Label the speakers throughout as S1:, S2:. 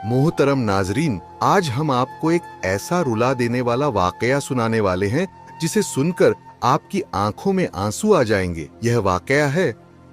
S1: मोहतरम नाजरीन, आज हम आपको एक ऐसा रुला देने वाला वाकया सुनाने वाले हैं जिसे सुनकर आपकी आंखों में आंसू आ जाएंगे। यह वाकया है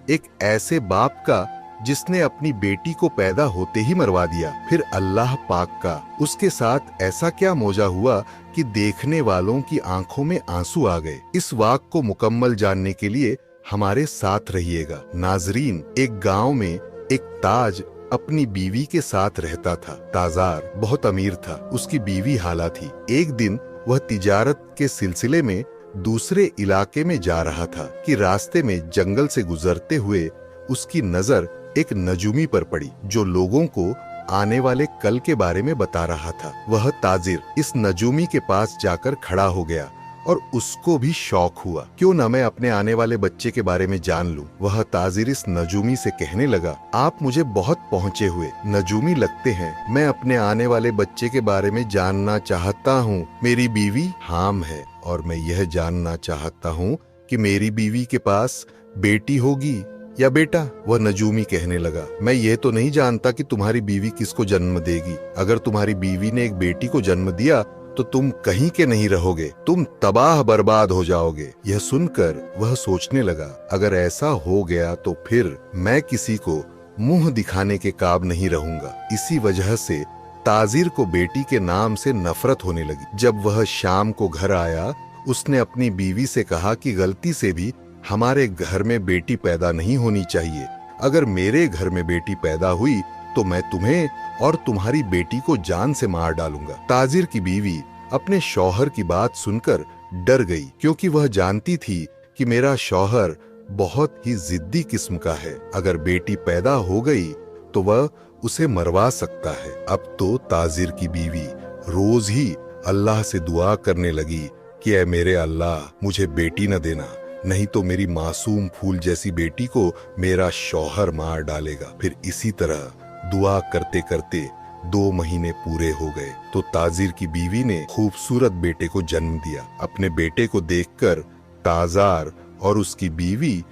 S1: एक ऐसे बाप का जिसने अपनी बेटी को पैदा होते ही मरवा दिया। फिर अल्लाह पाक का उसके साथ ऐसा क्या मौजा हुआ कि देखने वालों की आंखों में आंसू आ गए। इस वाक़ को मुकम्मल जानने के लिए हमारे साथ रहिएगा। नाजरीन, एक गांव में एक ताज अपनी बीवी के साथ रहता था। ताजार बहुत अमीर था, उसकी बीवी हाला थी। एक दिन वह तिजारत के सिलसिले में दूसरे इलाके में जा रहा था कि रास्ते में जंगल से गुजरते हुए उसकी नजर एक नजूमी पर पड़ी जो लोगों को आने वाले कल के बारे में बता रहा था। वह ताजिर इस नजूमी के पास जाकर खड़ा हो गया और उसको भी शौक हुआ, क्यों न मैं अपने आने वाले बच्चे के बारे में जान लूं। वह ताजिर इस नजूमी से कहने लगा, आप मुझे बहुत पहुंचे हुए नजूमी लगते हैं। मैं अपने आने वाले बच्चे के बारे में जानना चाहता हूँ। मेरी बीवी हाम है और मैं यह जानना चाहता हूँ कि मेरी बीवी के पास बेटी होगी या बेटा। वह नजूमी कहने लगा, मैं ये तो नहीं जानता कि तुम्हारी बीवी किसको जन्म देगी। अगर तुम्हारी बीवी ने एक बेटी को जन्म दिया तो तुम कहीं के नहीं रहोगे, तुम तबाह बर्बाद हो जाओगे। यह सुनकर वह सोचने लगा, अगर ऐसा हो गया तो फिर मैं किसी को मुंह दिखाने के काब नहीं रहूंगा। इसी वजह से ताजिर को बेटी के नाम से नफरत होने लगी। जब वह शाम को घर आया, उसने अपनी बीवी से कहा कि गलती से भी हमारे घर में बेटी पैदा नहीं होनी चाहिए। अगर मेरे घर में बेटी पैदा हुई तो मैं तुम्हें और तुम्हारी बेटी को जान से मार डालूंगा। ताजिर की बीवी अपने शौहर की बात सुनकर डर गई, क्योंकि वह जानती थी कि मेरा शौहर बहुत ही जिद्दी किस्म का है। अगर बेटी पैदा हो गई तो वह उसे मरवा सकता है। अब तो ताजिर की बीवी रोज ही अल्लाह से दुआ करने लगी कि ऐ मेरे अल्लाह, मुझे बेटी न देना, नहीं तो मेरी मासूम फूल जैसी बेटी को मेरा शौहर मार डालेगा। फिर इसी तरह दुआ करते करते 2 महीने पूरे हो गए तो ताजिर की बीवी ने खूबसूरत बेटे को जन्म दिया। अपने बेटे को देखकर ताजार और उसकी बीवी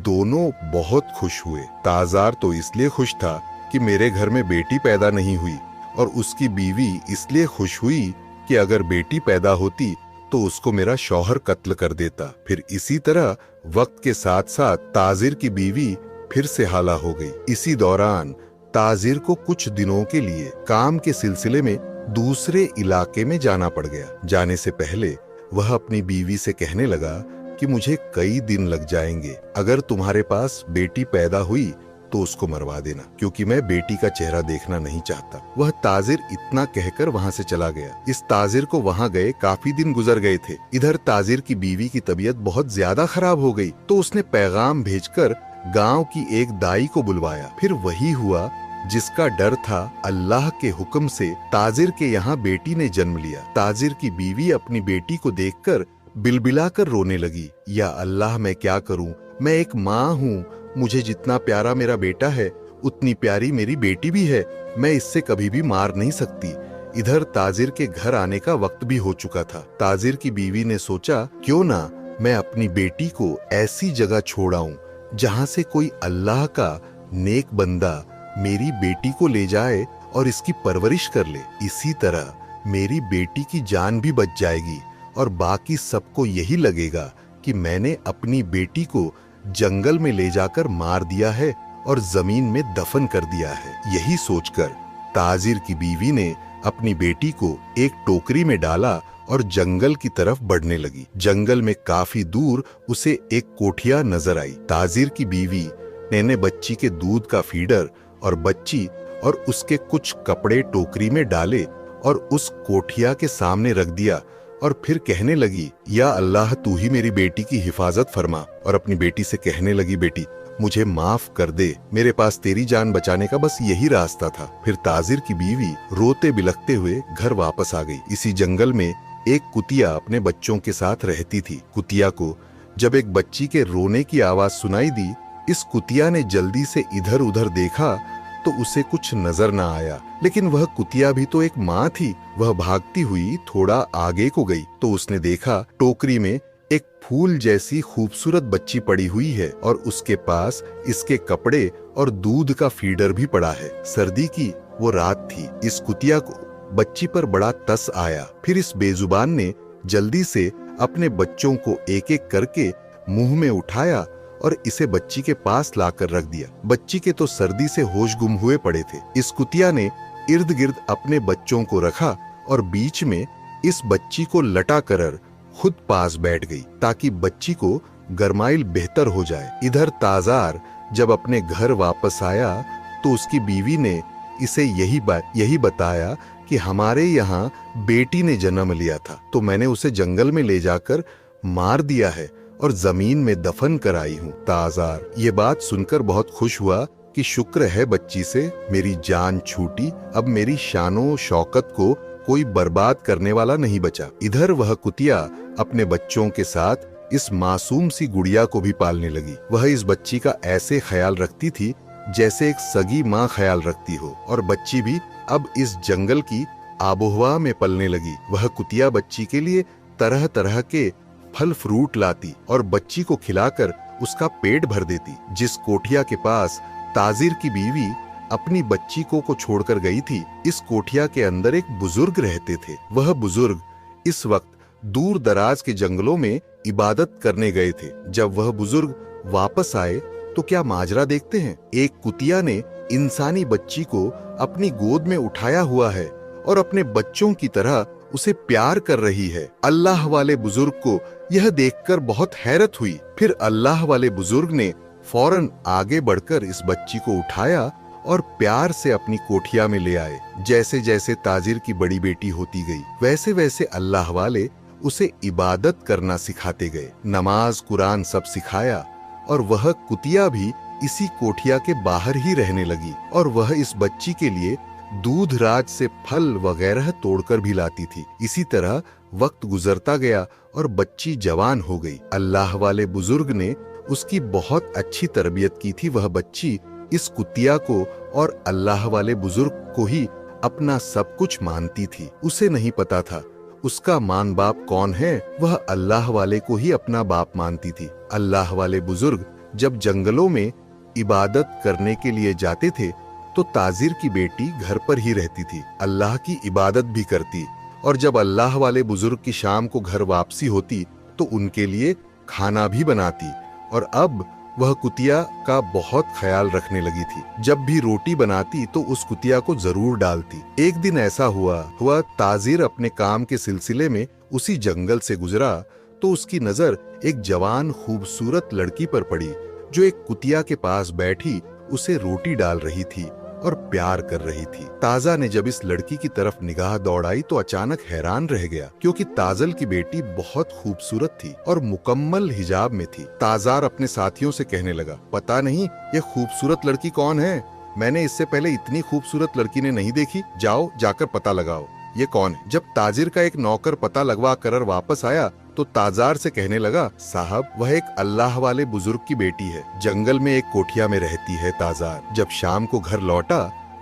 S1: दोनों बहुत खुश हुए। ताजार तो इसलिए खुश था कि मेरे घर में बेटी पैदा नहीं हुई, और उसकी बीवी इसलिए खुश हुई कि अगर बेटी पैदा होती तो उसको मेरा शौहर कत्ल कर देता। फिर इसी तरह वक्त के साथ साथ ताजिर की बीवी फिर से हाला हो गई। इसी दौरान ताजिर को कुछ दिनों के लिए काम के सिलसिले में दूसरे इलाके में जाना पड़ गया। जाने से पहले वह अपनी बीवी से कहने लगा कि मुझे कई दिन लग जाएंगे। अगर तुम्हारे पास बेटी पैदा हुई तो उसको मरवा देना, क्योंकि मैं बेटी का चेहरा देखना नहीं चाहता। वह ताजिर इतना कहकर वहां से चला गया। इस ताजिर को वहां गए काफी दिन गुजर गए थे। इधर ताजिर की बीवी की तबीयत बहुत ज्यादा खराब हो गई तो उसने पैगाम भेजकर गांव की एक दाई को बुलवाया। फिर वही हुआ जिसका डर था। अल्लाह के हुक्म से ताजिर के यहाँ बेटी ने जन्म लिया। ताजिर की बीवी अपनी बेटी को देखकर बिलबिलाकर रोने लगी, या अल्लाह, मैं क्या करूं, मैं एक माँ हूँ, मुझे जितना प्यारा मेरा बेटा है उतनी प्यारी मेरी बेटी भी है, मैं इससे कभी भी मार नहीं सकती। इधर ताजिर के घर आने का वक्त भी हो चुका था। ताजिर की बीवी ने सोचा, क्यों ना मैं अपनी बेटी को ऐसी जगह छोड़ आऊं जहां से कोई अल्लाह का नेक बंदा मेरी बेटी को ले जाए और इसकी परवरिश कर ले। इसी तरह मेरी बेटी की जान भी बच जाएगी और बाकी सबको यही लगेगा कि मैंने अपनी बेटी को जंगल में ले जाकर मार दिया है और जमीन में दफन कर दिया है। यही सोचकर ताजिर की बीवी ने अपनी बेटी को एक टोकरी में डाला और जंगल की तरफ बढ़ने लगी। जंगल में काफी दूर उसे एक कोठिया नजर आई। ताजिर की बीवी ने बच्ची के दूध का फीडर और बच्ची और उसके कुछ कपड़े टोकरी में डाले और उस कोठिया के सामने रख दिया और फिर कहने लगी, या अल्लाह, तू ही मेरी बेटी की हिफाजत फरमा। और अपनी बेटी से कहने लगी, बेटी मुझे माफ कर दे, मेरे पास तेरी जान बचाने का बस यही रास्ता था। फिर ताजिर की बीवी रोते बिलखते हुए घर वापस आ गई। इसी जंगल में एक कुतिया अपने बच्चों के साथ रहती थी। कुतिया को जब एक बच्ची के रोने की आवाज सुनाई दी, इस कुतिया ने जल्दी से इधर उधर देखा तो उसे कुछ नजर न आया, लेकिन वह कुतिया भी तो एक माँ थी। वह भागती हुई थोड़ा आगे को गई तो उसने देखा टोकरी में एक फूल जैसी खूबसूरत बच्ची पड़ी हुई है और उसके पास इसके कपड़े और दूध का फीडर भी पड़ा है। सर्दी की वो रात थी। इस कुतिया को बच्ची पर बड़ा तस आया। फिर इस बेजुबान ने जल्दी से अपने बच्चों को एक एक करके मुंह में उठाया और इसे बच्ची के पास लाकर रख दिया। बच्ची के तो सर्दी से होश गुम हुए पड़े थे। इस कुतिया ने इर्द गिर्द अपने बच्चों को रखा और बीच में इस बच्ची को लटा कर खुद पास बैठ गई ताकि बच्ची को गरमाइल बेहतर हो जाए। इधर ताजार जब अपने घर वापस आया तो उसकी बीवी ने इसे यही बताया कि हमारे यहाँ बेटी ने जन्म लिया था, तो मैंने उसे जंगल में ले जाकर मार दिया है और जमीन में दफन कराई हूँ। ताजार ये बात सुनकर बहुत खुश हुआ कि शुक्र है बच्ची से मेरी जान छूटी, अब मेरी शानो शौकत को कोई बर्बाद करने वाला नहीं बचा। इधर वह कुतिया अपने बच्चों के साथ इस मासूम सी गुड़िया को भी पालने लगी। वह इस बच्ची का ऐसे ख्याल रखती थी जैसे एक सगी माँ ख्याल रखती हो, और बच्ची भी अब इस जंगल की आबोहवा में पलने लगी। वह कुतिया बच्ची के लिए तरह तरह के फल फ्रूट लाती और बच्ची को खिलाकर उसका पेट भर देती। जिस कोठिया के पास ताजिर की बीवी अपनी बच्ची को छोड़कर गई थी, इस कोठिया के अंदर एक बुजुर्ग रहते थे। वह बुजुर्ग इस वक्त दूर दराज के जंगलों में इबादत करने गए थे। जब वह बुजुर्ग वापस आए तो क्या माजरा देखते हैं। एक कुतिया ने इंसानी बच्ची को अपनी गोद में उठाया हुआ है और अपने बच्चों की तरह उसे प्यार कर रही है। अल्लाह वाले बुजुर्ग को यह देखकर बहुत हैरत हुई। फिर अल्लाह वाले बुजुर्ग ने फौरन आगे बढ़कर इस बच्ची को उठाया और प्यार से अपनी कोठिया में ले आए। जैसे जैसे ताजिर की बड़ी बेटी होती गई, वैसे वैसे अल्लाह वाले उसे इबादत करना सिखाते गए। नमाज कुरान सब सिखाया और वह कुतिया भी इसी कोठिया के बाहर ही रहने लगी और वह इस बच्ची के लिए दूध राज से फल वगैरह तोड़कर भी लाती थी। इसी तरह वक्त गुजरता गया और बच्ची जवान हो गई। अल्लाह वाले बुजुर्ग ने उसकी बहुत अच्छी तरबियत की थी। वह बच्ची इस कुतिया को और अल्लाह वाले बुजुर्ग को ही अपना सब कुछ मानती थी। उसे नहीं पता था उसका मान बाप कौन है। वह अल्लाह वाले को ही अपना बाप मानती थी। अल्लाह वाले बुजुर्ग जब जंगलों में इबादत करने के लिए जाते थे तो ताजिर की बेटी घर पर ही रहती थी, अल्लाह की इबादत भी करती, और जब अल्लाह वाले बुजुर्ग की शाम को घर वापसी होती तो उनके लिए खाना भी बनाती। और अब वह कुतिया का बहुत ख्याल रखने लगी थी। जब भी रोटी बनाती तो उस कुतिया को जरूर डालती। एक दिन ऐसा हुआ ताजिर अपने काम के सिलसिले में उसी जंगल से गुजरा तो उसकी नजर एक जवान खूबसूरत लड़की पर पड़ी जो एक कुतिया के पास बैठी उसे रोटी डाल रही थी और प्यार कर रही थी। ताजा ने जब इस लड़की की तरफ निगाह दौड़ाई तो अचानक हैरान रह गया, क्योंकि ताजल की बेटी बहुत खूबसूरत थी और मुकम्मल हिजाब में थी। ताजार अपने साथियों से कहने लगा, पता नहीं ये खूबसूरत लड़की कौन है, मैंने इससे पहले इतनी खूबसूरत लड़की ने नहीं देखी, जाओ जाकर पता लगाओ ये कौन है। जब ताजिर का एक नौकर पता लगवा कर वापस आया तो ताजार से कहने लगा, साहब वह एक अल्लाह वाले बुजुर्ग की बेटी है, जंगल में एक कोठिया में रहती है। ताजार जब शाम को घर लौटा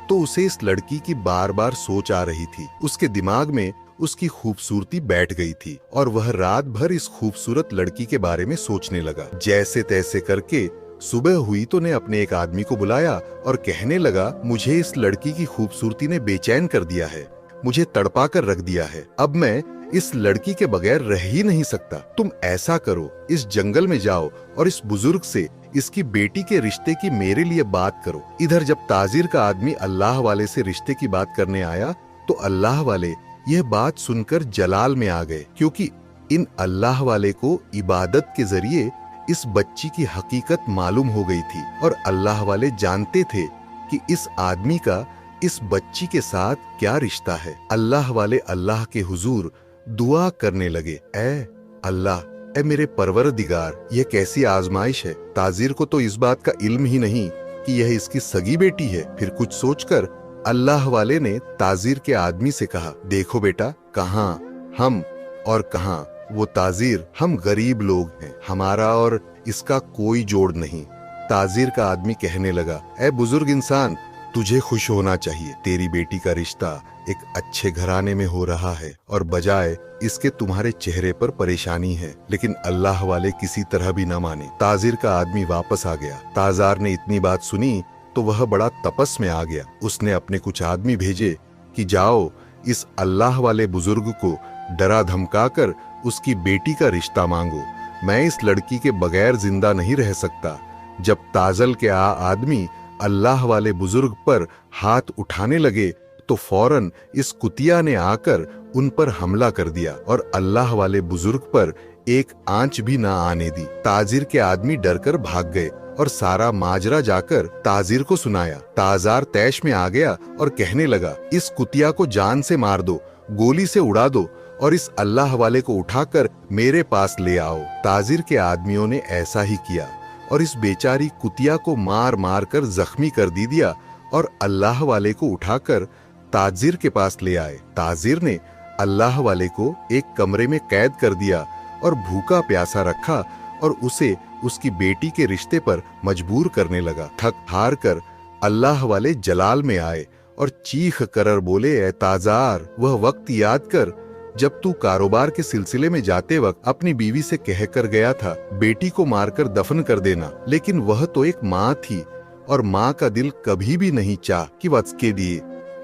S1: तो उसे इस लड़की की बार बार सोच आ रही थी। उसके दिमाग में उसकी खूबसूरती बैठ गई थी और वह रात भर इस खूबसूरत लड़की के बारे में सोचने लगा। जैसे तैसे करके सुबह हुई तो ने अपने एक आदमी को बुलाया और कहने लगा, मुझे इस लड़की की खूबसूरती ने बेचैन कर दिया है, मुझे तड़पा कर रख दिया है, अब मैं इस लड़की के बगैर रह ही नहीं सकता। तुम ऐसा करो, इस जंगल में जाओ और इस बुजुर्ग से इसकी बेटी के रिश्ते की मेरे लिए बात करो। इधर जब ताजिर का आदमी अल्लाह वाले से रिश्ते की बात करने आया तो अल्लाह वाले यह बात सुनकर जलाल में आ गए, क्योंकि इन अल्लाह वाले को इबादत के जरिए इस बच्ची की हकीकत मालूम हो गई थी और अल्लाह वाले जानते थे कि इस आदमी का इस बच्ची के साथ क्या रिश्ता है। अल्लाह वाले अल्लाह के हुजूर दुआ करने लगे, ऐ अल्लाह, ऐ मेरे परवरदिगार, यह कैसी आजमाइश है। ताजिर को तो इस बात का इल्म ही नहीं कि यह इसकी सगी बेटी है। फिर कुछ सोचकर अल्लाह वाले ने ताजिर के आदमी से कहा, देखो बेटा, कहाँ हम और कहाँ वो ताजिर, हम गरीब लोग हैं, हमारा और इसका कोई जोड़ नहीं। ताजिर का आदमी कहने लगा, ऐ बुजुर्ग इंसान, तुझे खुश होना चाहिए, तेरी बेटी का रिश्ता एक अच्छे घराने में हो रहा है और बजाय इसके तुम्हारे चेहरे पर परेशानी है। लेकिन अल्लाह वाले किसी तरह भी न माने। ताजिर का आदमी वापस आ गया। ताजार ने इतनी बात सुनी तो वह बड़ा तपस में आ गया। उसने अपने कुछ आदमी भेजे कि जाओ इस अल्लाह वाले बुजुर्ग को डरा धमकाकर उसकी बेटी का रिश्ता मांगो, मैं इस लड़की के बगैर जिंदा नहीं रह सकता। जब ताजल के आदमी अल्लाह वाले बुजुर्ग पर हाथ उठाने लगे तो फौरन इस कुतिया ने आकर उन पर हमला कर दिया और अल्लाह वाले बुजुर्ग पर एक आंच भी ना आने दी। ताजिर के आदमी डरकर भाग गए और सारा माजरा जाकर ताजिर को सुनाया। ताजार तैश में आ गया और कहने लगा, इस कुतिया को जान से मार दो, गोली से उड़ा दो और इस अल्लाह वाले को उठाकर मेरे पास ले आओ। ताजिर के आदमियों ने ऐसा ही किया और इस बेचारी कुतिया को मार मार कर जख्मी कर दिया और अल्लाह वाले को उठाकर ताजिर के पास ले आए। ताजिर ने अल्लाह वाले को एक कमरे में कैद कर दिया और भूखा प्यासा रखा और उसे उसकी बेटी के रिश्ते पर मजबूर करने लगा। थक हार कर अल्लाह वाले जलाल में आए और चीख कर बोले, ए ताजार, वह वक्त याद कर जब तू कारोबार के सिलसिले में जाते वक्त अपनी बीवी से कहकर गया था बेटी को मारकर दफन कर देना, लेकिन वह तो एक माँ थी और माँ का दिल कभी भी नहीं चाह कि वत्स के लिए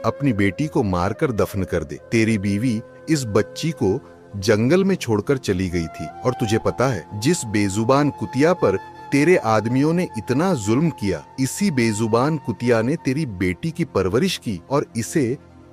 S1: अपनी बेटी को मारकर दफन कर दे। तेरी बीवी इस बच्ची को जंगल में छोड़कर चली गई थी और तुझे पता है जिस बेजुबान कुतिया पर तेरे आदमियों ने इतना जुल्म किया, इसी बेजुबान कुतिया ने तेरी बेटी की परवरिश की और इसे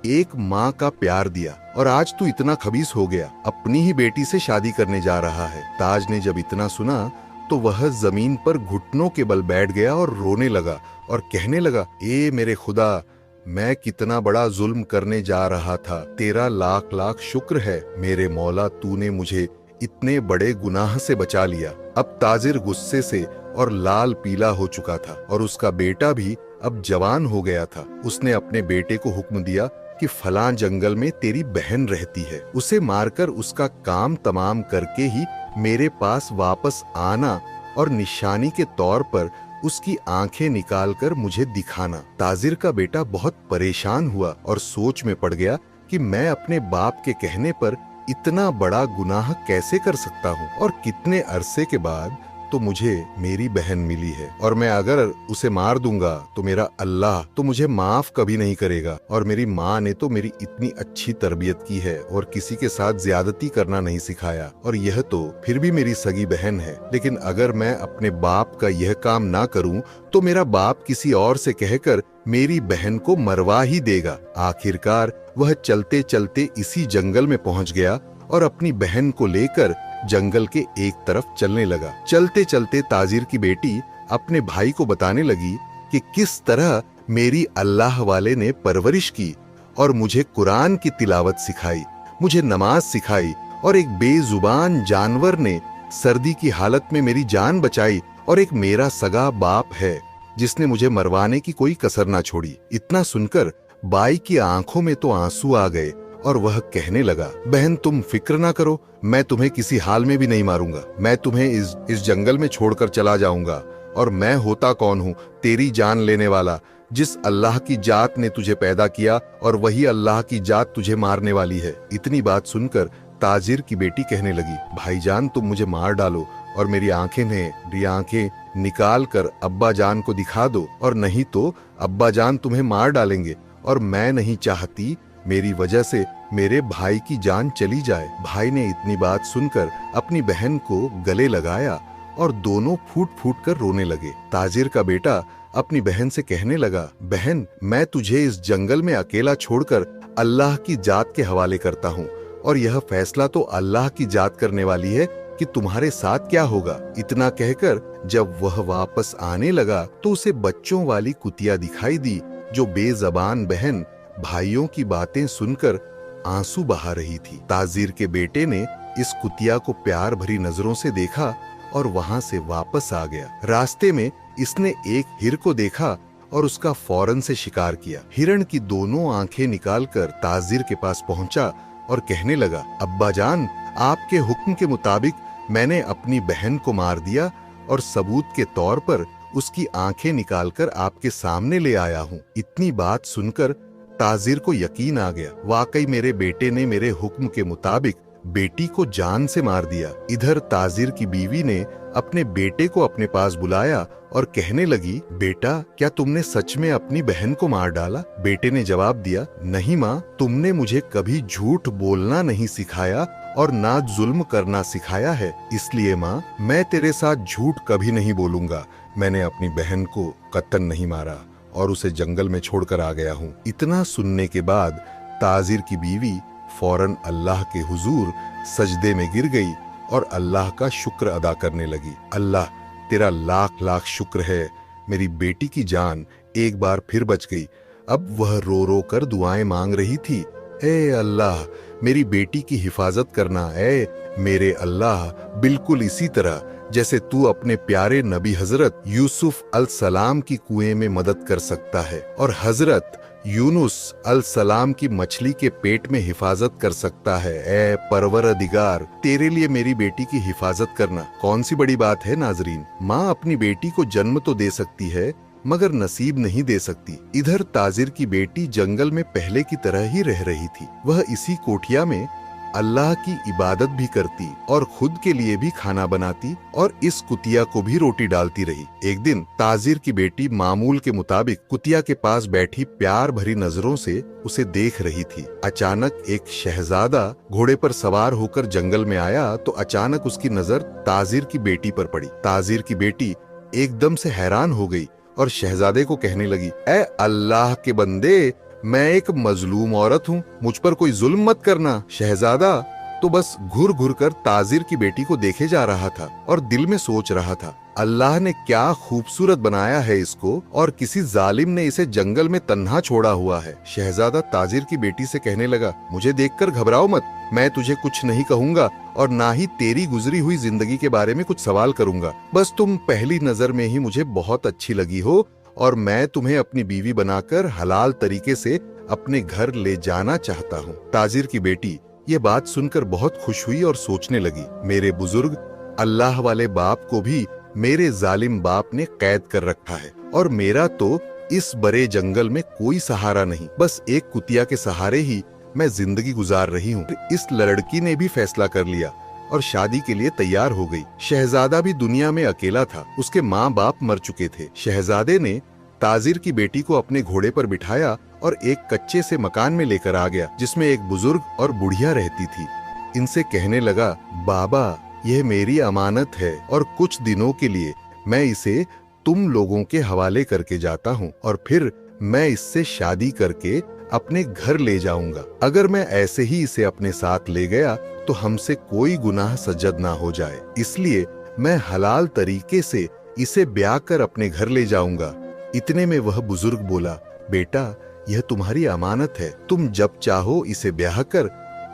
S1: एक माँ का प्यार दिया और आज तू इतना खबीस हो गया, अपनी ही बेटी से शादी करने जा रहा है। ताज ने जब इतना सुना तो वह जमीन पर घुटनों के बल बैठ गया और रोने लगा और कहने लगा, ए मेरे खुदा, मैं कितना बड़ा जुल्म करने जा रहा था, तेरा लाख लाख शुक्र है मेरे मौला, तूने मुझे इतने बड़े गुनाह से बचा लिया। अब ताजिर गुस्से से और लाल पीला हो चुका था और उसका बेटा भी अब जवान हो गया था। उसने अपने बेटे को हुक्म दिया कि फलां जंगल में तेरी बहन रहती है, उसे मारकर उसका काम तमाम करके ही मेरे पास वापस आना और निशानी के तौर पर उसकी आंखें निकालकर मुझे दिखाना। ताजिर का बेटा बहुत परेशान हुआ और सोच में पड़ गया कि मैं अपने बाप के कहने पर इतना बड़ा गुनाह कैसे कर सकता हूँ और कितने अरसे के बाद तो मुझे मेरी बहन मिली है और मैं अगर उसे मार दूंगा तो मेरा अल्लाह तो मुझे माफ कभी नहीं करेगा और मेरी माँ ने तो मेरी इतनी अच्छी तरबियत की है और किसी के साथ ज्यादती करना नहीं सिखाया और यह तो फिर भी मेरी सगी बहन है, लेकिन अगर मैं अपने बाप का यह काम ना करूं तो मेरा बाप किसी और से कहकर मेरी बहन को मरवा ही देगा। आखिरकार वह चलते चलते इसी जंगल में पहुंच गया और अपनी बहन को लेकर जंगल के एक तरफ चलने लगा। चलते चलते ताजिर की बेटी अपने भाई को बताने लगी कि किस तरह मेरी अल्लाह वाले ने परवरिश की और मुझे कुरान की तिलावत सिखाई, मुझे नमाज सिखाई और एक बेजुबान जानवर ने सर्दी की हालत में मेरी जान बचाई और एक मेरा सगा बाप है जिसने मुझे मरवाने की कोई कसर ना छोड़ी। इतना सुनकर बाई की आंखों में तो आंसू आ गए और वह कहने लगा, बहन तुम फिक्र ना करो, मैं तुम्हें किसी हाल में भी नहीं मारूंगा, मैं तुम्हें इस जंगल में छोड़कर चला जाऊंगा और मैं होता कौन हूँ, तेरी जान लेने वाला, जिस अल्लाह की जात ने तुझे पैदा किया और वही अल्लाह की जात तुझे मारने वाली है। इतनी बात सुनकर ताजिर की बेटी कहने लगी, भाईजान तुम मुझे मार डालो और मेरी आंखें निकाल कर अब्बा जान को दिखा दो और नहीं तो अब्बा जान तुम्हें मार डालेंगे और मैं नहीं चाहती मेरी वजह से मेरे भाई की जान चली जाए। भाई ने इतनी बात सुनकर अपनी बहन को गले लगाया और दोनों फूट फूट कर रोने लगे। ताजिर का बेटा अपनी बहन से कहने लगा, बहन मैं तुझे इस जंगल में अकेला छोड़कर अल्लाह की जात के हवाले करता हूँ और यह फैसला तो अल्लाह की जात करने वाली है कि तुम्हारे साथ क्या होगा। इतना कहकर जब वह वापस आने लगा तो उसे बच्चों वाली कुतिया दिखाई दी जो बेजबान बहन भाइयों की बातें सुनकर आंसू बहा रही थी। ताजिर के बेटे ने इस कुतिया को प्यार भरी नजरों से देखा और वहां से वापस आ गया। रास्ते में इसने एक हिर को देखा और उसका फौरन से शिकार किया। हिरण की दोनों आंखें निकालकर ताजिर के पास पहुंचा और कहने लगा, अब्बा जान आपके हुक्म के मुताबिक मैंने अपनी बहन को मार दिया और सबूत के तौर पर उसकी आंखें निकालकर आपके सामने ले आया हूँ। इतनी बात सुनकर ताजिर को यकीन आ गया, वाकई मेरे बेटे ने मेरे हुक्म के मुताबिक बेटी को जान से मार दिया। इधर ताजिर की बीवी ने अपने बेटे को अपने पास बुलाया और कहने लगी, बेटा क्या तुमने सच में अपनी बहन को मार डाला? बेटे ने जवाब दिया, नहीं माँ, तुमने मुझे कभी झूठ बोलना नहीं सिखाया और ना जुल्म करना सिखाया है, इसलिए माँ मैं तेरे साथ झूठ कभी नहीं बोलूंगा। मैंने अपनी बहन को कतन नहीं मारा और उसे जंगल में छोड़कर आ गया हूँ। इतना सुनने के बाद ताजिर की बीवी फौरन अल्लाह के हुजूर सजदे में गिर गई और अल्लाह का शुक्र अदा करने लगी। अल्लाह तेरा लाख लाख शुक्र है, मेरी बेटी की जान एक बार फिर बच गई। अब वह रो रो कर दुआएं मांग रही थी, ए अल्लाह मेरी बेटी की हिफाजत करना, ए मेरे अल्लाह, बिल्कुल इसी तरह जैसे तू अपने प्यारे नबी हजरत यूसुफ अल सलाम की कुएं में मदद कर सकता है और हजरत यूनुस अल सलाम की मछली के पेट में हिफाजत कर सकता है। ए परवरदिगार, तेरे लिए मेरी बेटी की हिफाजत करना कौन सी बड़ी बात है। नाजरीन, माँ अपनी बेटी को जन्म तो दे सकती है मगर नसीब नहीं दे सकती। इधर ताजिर की बेटी जंगल में पहले की तरह ही रह रही थी। वह इसी कोठिया में अल्लाह की इबादत भी करती और खुद के लिए भी खाना बनाती और इस कुतिया को भी रोटी डालती रही। एक दिन ताजिर की बेटी मामूल के मुताबिक कुतिया के पास बैठी प्यार भरी नजरों से उसे देख रही थी। अचानक एक शहजादा घोड़े पर सवार होकर जंगल में आया तो अचानक उसकी नजर ताजिर की बेटी पर पड़ी। ताजिर की बेटी एकदम से हैरान हो गई और शहजादे को कहने लगी, ए अल्लाह के बंदे, मैं एक मजलूम औरत हूँ, मुझ पर कोई जुल्म मत करना। शहजादा तो बस घूर घूर कर ताजिर की बेटी को देखे जा रहा था और दिल में सोच रहा था, अल्लाह ने क्या खूबसूरत बनाया है इसको और किसी जालिम ने इसे जंगल में तन्हा छोड़ा हुआ है। शहजादा ताजिर की बेटी से कहने लगा, मुझे देखकर घबराओ मत, मैं तुझे कुछ नहीं कहूंगा और ना ही तेरी गुजरी हुई जिंदगी के बारे में कुछ सवाल करूंगा। बस तुम पहली नजर में ही मुझे बहुत अच्छी लगी हो और मैं तुम्हें अपनी बीवी बनाकर हलाल तरीके से अपने घर ले जाना चाहता हूँ। ताजिर की बेटी ये बात सुनकर बहुत खुश हुई और सोचने लगी, मेरे बुजुर्ग अल्लाह वाले बाप को भी मेरे जालिम बाप ने कैद कर रखा है और मेरा तो इस बड़े जंगल में कोई सहारा नहीं, बस एक कुतिया के सहारे ही मैं जिंदगी गुजार रही हूँ। इस लड़की ने भी फैसला कर लिया और शादी के लिए तैयार हो गई। शहजादा भी दुनिया में अकेला था, उसके माँ बाप मर चुके थे। शहजादे ने ताजिर की बेटी को अपने घोड़े पर बिठाया और एक कच्चे से मकान में लेकर आ गया जिसमें एक बुजुर्ग और बुढ़िया रहती थी। इनसे कहने लगा, बाबा यह मेरी अमानत है और कुछ दिनों के लिए मैं इसे तुम लोगों के हवाले करके जाता हूँ और फिर मैं इससे शादी करके अपने घर ले जाऊंगा। अगर मैं ऐसे ही इसे अपने साथ ले गया तो हमसे कोई गुनाह सज्जद ना हो जाए, इसलिए मैं हलाल तरीके से इसे ब्याह कर अपने घर ले जाऊंगा। इतने में वह बुजुर्ग बोला, बेटा यह तुम्हारी अमानत है, तुम जब चाहो इसे ब्याह कर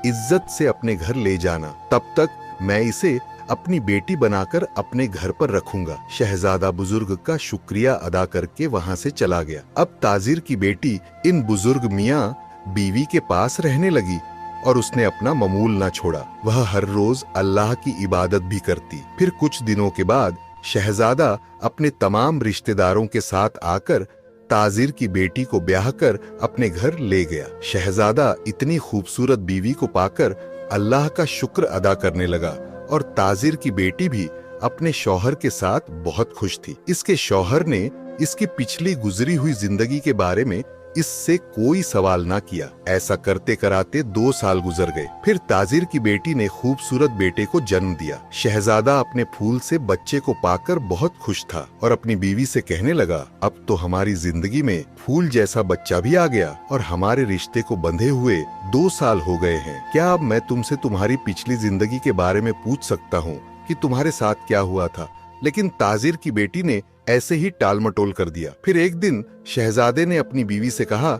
S1: इज्जत से अपने घर ले जाना, तब तक मैं इसे अपनी बेटी बनाकर अपने घर पर रखूंगा। शहजादा बुजुर्ग का शुक्रिया अदा करके वहां से चला गया। अब ताजिर की बेटी इन बुजुर्ग मियाँ बीवी के पास रहने लगी और उसने अपना मामूल ना छोड़ा। वह हर रोज अल्लाह की इबादत भी करती। फिर कुछ दिनों के बाद शहजादा अपने तमाम रिश्तेदारों के साथ आकर ताजिर की बेटी को ब्याह कर अपने घर ले गया। शहजादा इतनी खूबसूरत बीवी को पाकर अल्लाह का शुक्र अदा करने लगा और ताजिर की बेटी भी अपने शौहर के साथ बहुत खुश थी। इसके शौहर ने इसकी पिछली गुजरी हुई जिंदगी के बारे में इससे कोई सवाल ना किया। ऐसा करते कराते 2 साल गुजर गए। फिर ताजिर की बेटी ने खूबसूरत बेटे को जन्म दिया। शहजादा अपने फूल से बच्चे को पाकर बहुत खुश था और अपनी बीवी से कहने लगा, अब तो हमारी जिंदगी में फूल जैसा बच्चा भी आ गया और हमारे रिश्ते को बंधे हुए 2 साल हो गए हैं। क्या अब मैं तुमसे तुम्हारी पिछली जिंदगी के बारे में पूछ सकता हूँ कि तुम्हारे साथ क्या हुआ था? लेकिन ताजिर की बेटी ने ऐसे ही टाल मटोल कर दिया। फिर एक दिन शहजादे ने अपनी बीवी से कहा,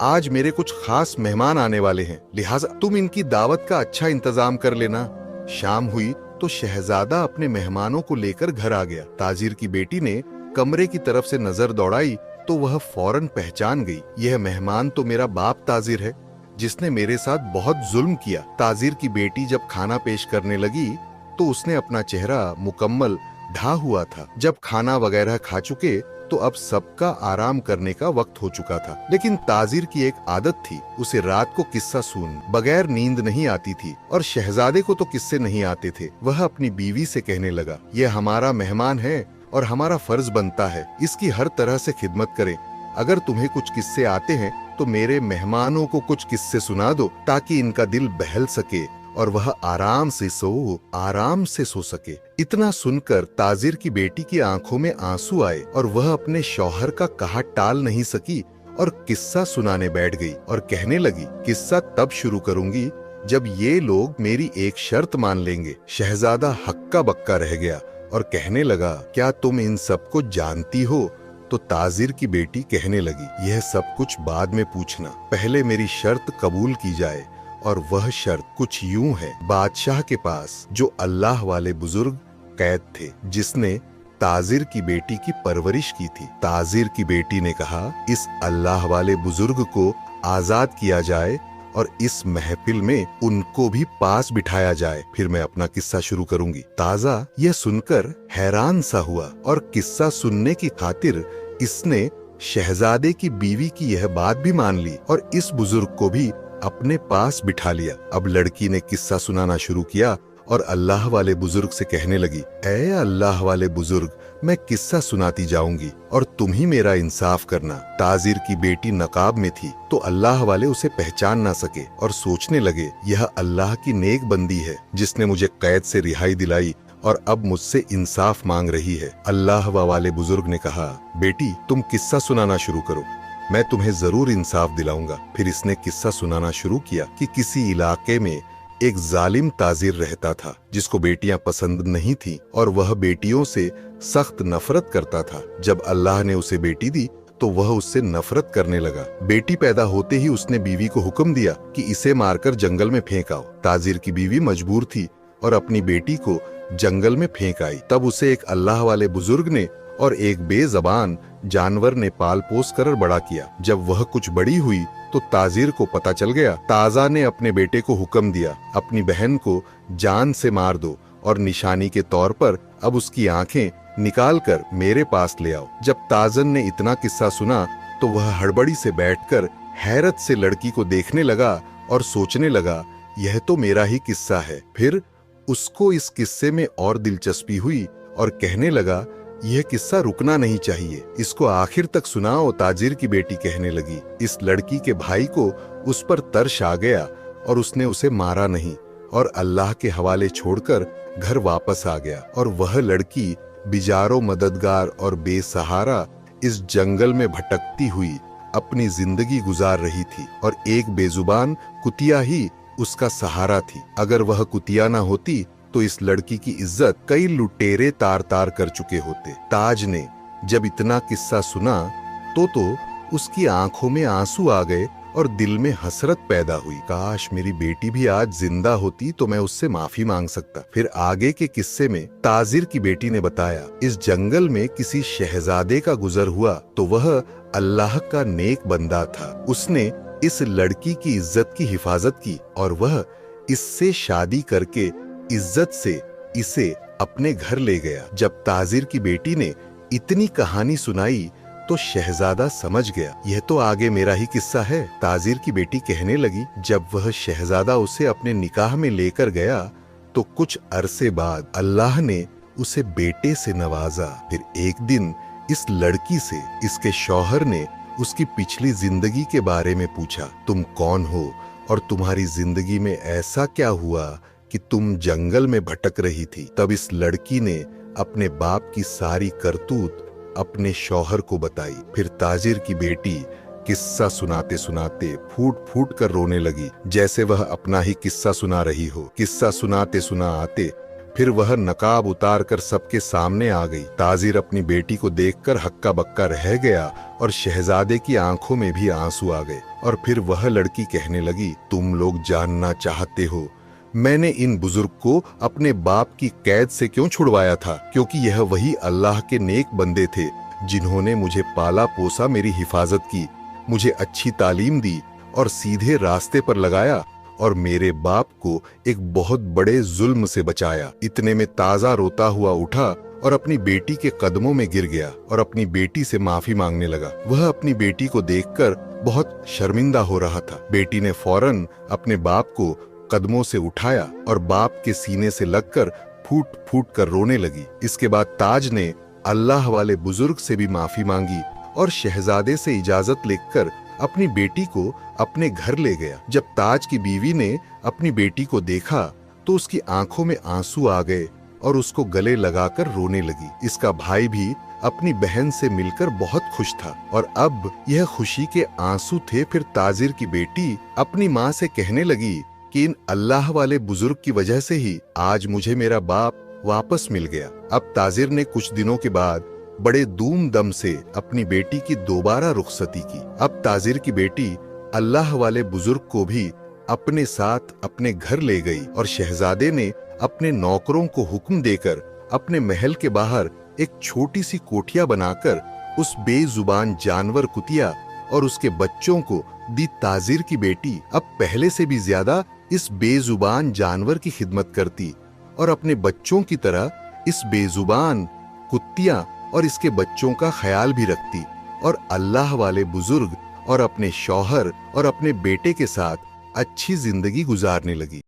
S1: आज मेरे कुछ खास मेहमान आने वाले हैं, लिहाजा तुम इनकी दावत का अच्छा इंतजाम कर लेना। शाम हुई तो शहजादा अपने मेहमानों को लेकर घर आ गया। ताजिर की बेटी ने कमरे की तरफ से नजर दौड़ाई तो वह फौरन पहचान गई, यह मेहमान तो मेरा बाप ताजिर है जिसने मेरे साथ बहुत जुल्म किया। ताजिर की बेटी जब खाना पेश करने लगी तो उसने अपना चेहरा मुकम्मल ढा हुआ था। जब खाना वगैरह खा चुके तो अब सबका आराम करने का वक्त हो चुका था। लेकिन ताजिर की एक आदत थी, उसे रात को किस्सा सुन बगैर नींद नहीं आती थी और शहजादे को तो किस्से नहीं आते थे। वह अपनी बीवी से कहने लगा, यह हमारा मेहमान है और हमारा फर्ज बनता है इसकी हर तरह से खिदमत करें। अगर तुम्हें कुछ किस्से आते हैं तो मेरे मेहमानों को कुछ किस्से सुना दो ताकि इनका दिल बहल सके और वह आराम से सो सके। इतना सुनकर ताजिर की बेटी की आंखों में आंसू आए और वह अपने शौहर का कहा टाल नहीं सकी और किस्सा सुनाने बैठ गई और कहने लगी, किस्सा तब शुरू करूंगी जब ये लोग मेरी एक शर्त मान लेंगे। शहजादा हक्का बक्का रह गया और कहने लगा, क्या तुम इन सबको जानती हो? तो ताजिर की बेटी कहने लगी, यह सब कुछ बाद में पूछना, पहले मेरी शर्त कबूल की जाए। और वह शर्त कुछ यूं है, बादशाह के पास जो अल्लाह वाले बुजुर्ग कैद थे जिसने ताजिर की बेटी की परवरिश की थी। ताजिर की बेटी ने कहा, इस अल्लाह वाले बुजुर्ग को आजाद किया जाए और इस महफिल में उनको भी पास बिठाया जाए, फिर मैं अपना किस्सा शुरू करूंगी। ताजा यह सुनकर हैरान सा हुआ और किस्सा सुनने की खातिर इसने शहजादे की बीवी की यह बात भी मान ली और इस बुजुर्ग को भी अपने पास बिठा लिया। अब लड़की ने किस्सा सुनाना शुरू किया और अल्लाह वाले बुजुर्ग से कहने लगी, ऐ अल्लाह वाले बुजुर्ग, मैं किस्सा सुनाती जाऊंगी और तुम ही मेरा इंसाफ करना। ताजिर की बेटी नकाब में थी तो अल्लाह वाले उसे पहचान ना सके और सोचने लगे, यह अल्लाह की नेक बंदी है जिसने मुझे कैद से रिहाई दिलाई और अब मुझसे इंसाफ मांग रही है। अल्लाह वाले बुजुर्ग ने कहा, बेटी तुम किस्सा सुनाना शुरू करो, मैं तुम्हें जरूर इंसाफ दिलाऊंगा। फिर इसने किस्सा सुनाना शुरू किया कि किसी इलाके में एक जालिम ताजिर रहता था जिसको बेटियां पसंद नहीं थी और वह बेटियों से सख्त नफरत करता था। जब अल्लाह ने उसे बेटी दी तो वह उससे नफरत करने लगा। बेटी पैदा होते ही उसने बीवी को हुक्म दिया कि इसे मारकर जंगल में फेंक आओ। ताजिर की बीवी मजबूर थी और अपनी बेटी को जंगल में फेंक आई। तब उसे एक अल्लाह वाले बुजुर्ग ने और एक बेजबान जानवर ने पाल पोस कर बड़ा किया। जब वह कुछ बड़ी हुई तो ताजिर को पता चल गया। ताजा ने अपने बेटे को हुक्म दिया, अपनी बहन को जान से मार दो और निशानी के तौर पर अब उसकी आंखें निकाल कर मेरे पास ले आओ। जब ताजन ने इतना किस्सा सुना तो वह हड़बड़ी से बैठकर हैरत से लड़की को देखने लगा और सोचने लगा, यह तो मेरा ही किस्सा है। फिर उसको इस किस्से में और दिलचस्पी हुई और कहने लगा, यह किस्सा रुकना नहीं चाहिए, इसको आखिर तक सुनाओ। ताजिर की बेटी कहने लगी। इस लड़की के भाई को उस पर तरस आ गया और उसने उसे मारा नहीं और अल्लाह के हवाले छोड़कर घर वापस आ गया। और वह लड़की बिजारो मददगार और बेसहारा इस जंगल में भटकती हुई अपनी जिंदगी गुजार रही थी और एक बेजुबान कुतिया ही उसका सहारा थी। अगर वह कुतिया ना होती तो इस लड़की की इज्जत कई लुटेरे तार तार कर चुके होते। ताज ने जब इतना किस्सा सुना तो उसकी आंखों में आंसू आ गए और दिल में हसरत पैदा हुई, काश मेरी बेटी भी आज जिंदा होती तो मैं उससे माफी मांग सकता। फिर आगे के किस्से में ताजिर की बेटी ने बताया, इस जंगल में किसी शहजादे का गुजर हुआ तो वह अल्लाह का नेक बंदा था। उसने इस लड़की की इज्जत की हिफाजत की और वह इससे शादी करके इज्जत से इसे अपने घर ले गया। जब ताजिर की बेटी ने इतनी कहानी सुनाई तो शहजादा समझ गया, यह तो आगे मेरा ही किस्सा है। ताजिर की बेटी कहने लगी, जब वह शहजादा उसे अपने निकाह में लेकर गया तो कुछ अरसे बाद अल्लाह ने उसे बेटे से नवाजा। फिर एक दिन इस लड़की से इसके शौहर ने उसकी पिछली जिंदगी के बारे में पूछा, तुम कौन हो और तुम्हारी जिंदगी में ऐसा क्या हुआ कि तुम जंगल में भटक रही थी। तब इस लड़की ने अपने बाप की सारी करतूत अपने शौहर को बताई। फिर ताजिर की बेटी किस्सा सुनाते सुनाते फूट फूट कर रोने लगी, जैसे वह अपना ही किस्सा सुना रही हो। किस्सा सुनाते सुनाते फिर वह नकाब उतार कर सबके सामने आ गई। ताजिर अपनी बेटी को देखकर हक्का बक्का रह गया और शहजादे की आंखों में भी आंसू आ गए। और फिर वह लड़की कहने लगी, तुम लोग जानना चाहते हो मैंने इन बुजुर्ग को अपने बाप की कैद से क्यों छुड़वाया था? क्योंकि यह वही अल्लाह के नेक बंदे थे जिन्होंने मुझे पाला पोसा, मेरी हिफाजत की, मुझे अच्छी तालीम दी और सीधे रास्ते पर लगाया और मेरे बाप को एक बहुत बड़े जुल्म से बचाया। इतने में ताजा रोता हुआ उठा और अपनी बेटी के कदमों में गिर गया और अपनी बेटी से माफी मांगने लगा। वह अपनी बेटी को देखकर बहुत शर्मिंदा हो रहा था। बेटी ने फौरन अपने बाप को कदमों से उठाया और बाप के सीने से लगकर फूट फूट कर रोने लगी। इसके बाद ताज ने अल्लाह वाले बुजुर्ग से भी माफी मांगी और शहजादे से इजाजत लेकर अपनी बेटी को अपने घर ले गया। जब ताज की बीवी ने अपनी बेटी को देखा तो उसकी आंखों में आंसू आ गए और उसको गले लगाकर रोने लगी। इसका भाई भी अपनी बहन से मिलकर बहुत खुश था और अब यह खुशी के आंसू थे। फिर ताजिर की बेटी अपनी माँ से कहने लगी कि इन अल्लाह वाले बुजुर्ग की वजह से ही आज मुझे मेरा बाप वापस मिल गया। अब ताजिर ने कुछ दिनों के बाद बड़े धूमधाम से अपनी बेटी की दोबारा रुखसती की। अब ताजिर की बेटी अल्लाह वाले बुजुर्ग को भी अपने साथ अपने घर ले गई और शहजादे ने अपने नौकरों को हुक्म देकर अपने महल के बाहर एक छोटी सी कोठिया बनाकर उस बेजुबान जानवर कुतिया और उसके बच्चों को दी। ताजिर की बेटी अब पहले से भी ज्यादा इस बेजुबान जानवर की खिदमत करती और अपने बच्चों की तरह इस बेजुबान कुतिया और इसके बच्चों का ख्याल भी रखती और अल्लाह वाले बुजुर्ग और अपने शौहर और अपने बेटे के साथ अच्छी जिंदगी गुजारने लगी।